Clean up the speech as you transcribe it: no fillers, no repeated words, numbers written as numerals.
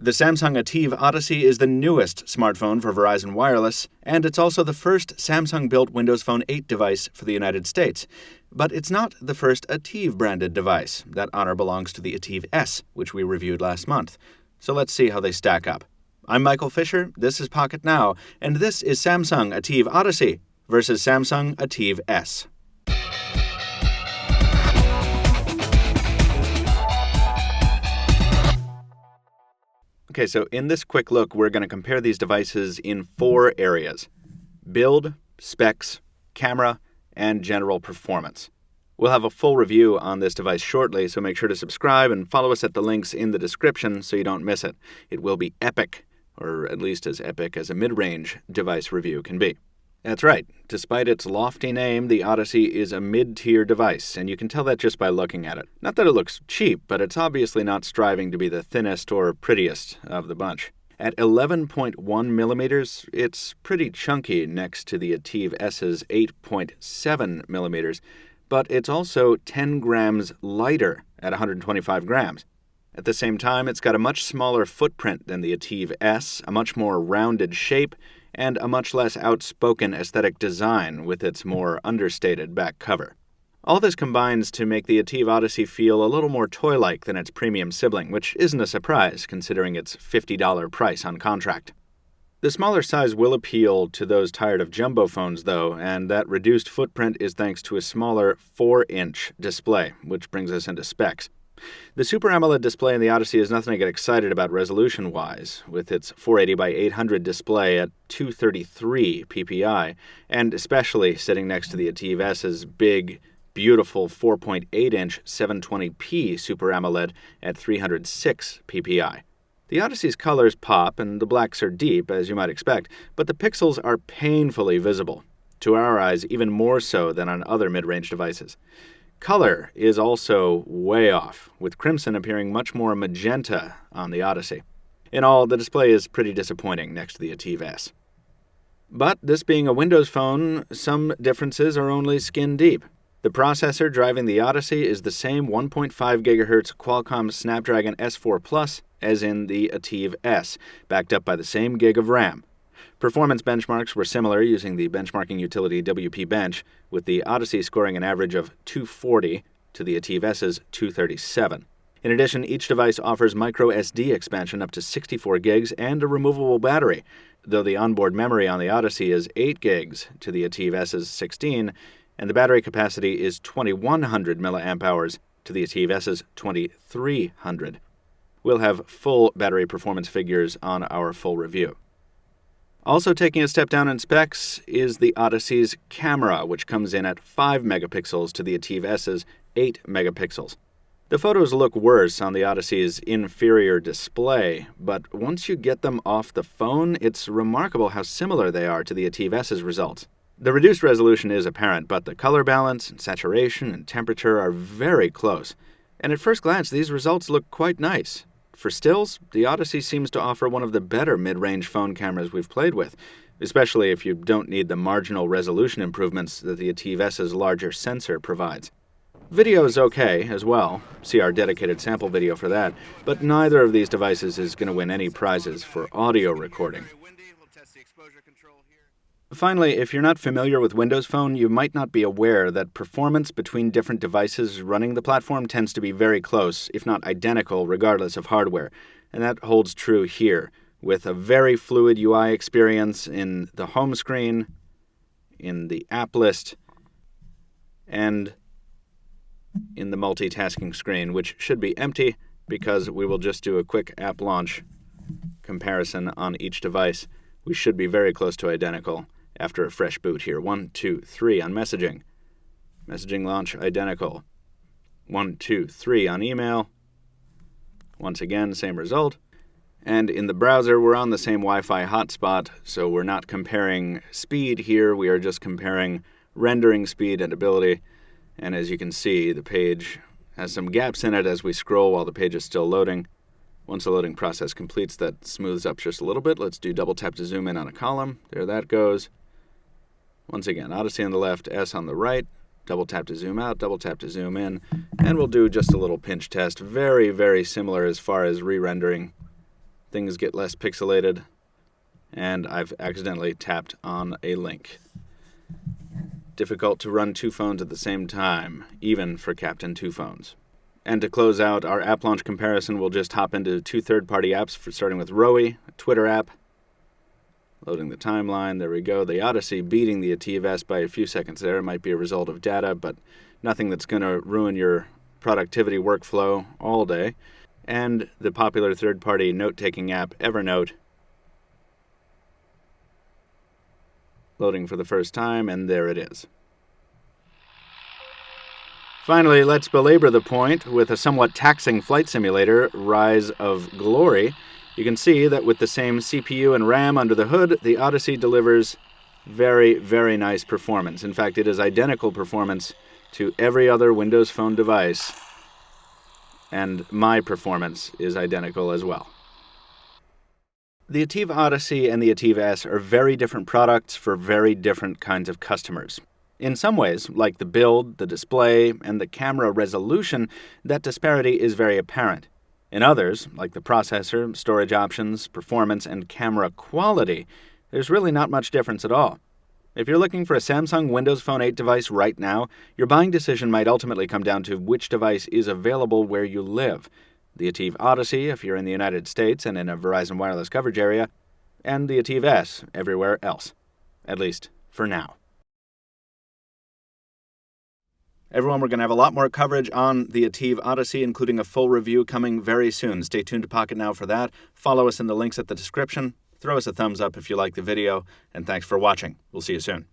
The Samsung ATIV Odyssey is the newest smartphone for Verizon Wireless, and it's also the first Samsung-built Windows Phone 8 device for the United States. But it's not the first ATIV-branded device. That honor belongs to the ATIV S, which we reviewed last month. So let's see how they stack up. I'm Michael Fisher, this is Pocketnow, and this is Samsung ATIV Odyssey versus Samsung ATIV S. Okay, so in this quick look, we're going to compare these devices in 4 areas: build, specs, camera, and general performance. We'll have a full review on this device shortly, so make sure to subscribe and follow us at the links in the description so you don't miss it. It will be epic, or at least as epic as a mid-range device review can be. That's right. Despite its lofty name, the Odyssey is a mid-tier device, and you can tell that just by looking at it. Not that it looks cheap, but it's obviously not striving to be the thinnest or prettiest of the bunch. At 11.1 millimeters, it's pretty chunky next to the ATIV S's 8.7 millimeters, but it's also 10 grams lighter at 125 grams. At the same time, it's got a much smaller footprint than the ATIV S, a much more rounded shape, and a much less outspoken aesthetic design with its more understated back cover. All this combines to make the ATIV Odyssey feel a little more toy-like than its premium sibling, which isn't a surprise considering its $50 price on contract. The smaller size will appeal to those tired of jumbo phones, though, and that reduced footprint is thanks to a smaller 4-inch display, which brings us into specs. The Super AMOLED display in the Odyssey is nothing to get excited about resolution-wise, with its 480 by 800 display at 233 ppi, and especially sitting next to the ATIV S's big, beautiful 4.8-inch 720p Super AMOLED at 306 ppi. The Odyssey's colors pop, and the blacks are deep, as you might expect, but the pixels are painfully visible, to our eyes even more so than on other mid-range devices. Color is also way off, with crimson appearing much more magenta on the Odyssey. In all, the display is pretty disappointing next to the ATIV S. But this being a Windows phone, some differences are only skin deep. The processor driving the Odyssey is the same 1.5 GHz Qualcomm Snapdragon S4 Plus as in the ATIV S, backed up by the same gig of RAM. Performance benchmarks were similar using the benchmarking utility WP Bench, with the Odyssey scoring an average of 240 to the ATIV S's 237. In addition, each device offers microSD expansion up to 64 gigs and a removable battery, though the onboard memory on the Odyssey is 8 gigs to the ATIV S's 16, and the battery capacity is 2100 mAh to the ATIV S's 2300. We'll have full battery performance figures on our full review. Also taking a step down in specs is the Odyssey's camera, which comes in at 5 megapixels to the ATIV S's 8 megapixels. The photos look worse on the Odyssey's inferior display, but once you get them off the phone, it's remarkable how similar they are to the ATIV S's results. The reduced resolution is apparent, but the color balance, and saturation, and temperature are very close. And at first glance, these results look quite nice. For stills, the Odyssey seems to offer one of the better mid-range phone cameras we've played with, especially if you don't need the marginal resolution improvements that the ATIV S's larger sensor provides. Video is okay as well, see our dedicated sample video for that, but neither of these devices is going to win any prizes for audio recording. Finally, if you're not familiar with Windows Phone, you might not be aware that performance between different devices running the platform tends to be very close, if not identical, regardless of hardware. And that holds true here, with a very fluid UI experience in the home screen, in the app list, and in the multitasking screen, which should be empty because we will just do a quick app launch comparison on each device. We should be very close to identical after a fresh boot here. 1, 2, 3 on messaging. Messaging launch identical. 1, 2, 3 on email. Once again, same result. And in the browser, we're on the same Wi-Fi hotspot, so we're not comparing speed here. We are just comparing rendering speed and ability. And as you can see, the page has some gaps in it as we scroll while the page is still loading. Once the loading process completes, that smooths up just a little bit. Let's do double tap to zoom in on a column. There that goes. Once again, Odyssey on the left, S on the right. Double tap to zoom out, double tap to zoom in. And we'll do just a little pinch test. Very, very similar as far as re-rendering things get less pixelated, and I've accidentally tapped on a link. Difficult to run two phones at the same time, even for Captain Two Phones. And to close out our app launch comparison, we'll just hop into two third-party apps, starting with Roe, a Twitter app. Loading the timeline, there we go. The Odyssey beating the ATIV S by a few seconds there. It might be a result of data, but nothing that's going to ruin your productivity workflow all day. And the popular third-party note-taking app, Evernote. Loading for the first time, and there it is. Finally, let's belabor the point with a somewhat taxing flight simulator, Rise of Glory. You can see that with the same CPU and RAM under the hood, the Odyssey delivers very, very nice performance. In fact, it is identical performance to every other Windows Phone device, and my performance is identical as well. The ATIV Odyssey and the ATIV S are very different products for very different kinds of customers. In some ways, like the build, the display, and the camera resolution, that disparity is very apparent. In others, like the processor, storage options, performance, and camera quality, there's really not much difference at all. If you're looking for a Samsung Windows Phone 8 device right now, your buying decision might ultimately come down to which device is available where you live. The ATIV Odyssey if you're in the United States and in a Verizon Wireless coverage area, and the ATIV S everywhere else. At least, for now. Everyone, we're going to have a lot more coverage on the ATIV Odyssey, including a full review coming very soon. Stay tuned to Pocketnow for that. Follow us in the links at the description. Throw us a thumbs up if you like the video, and thanks for watching. We'll see you soon.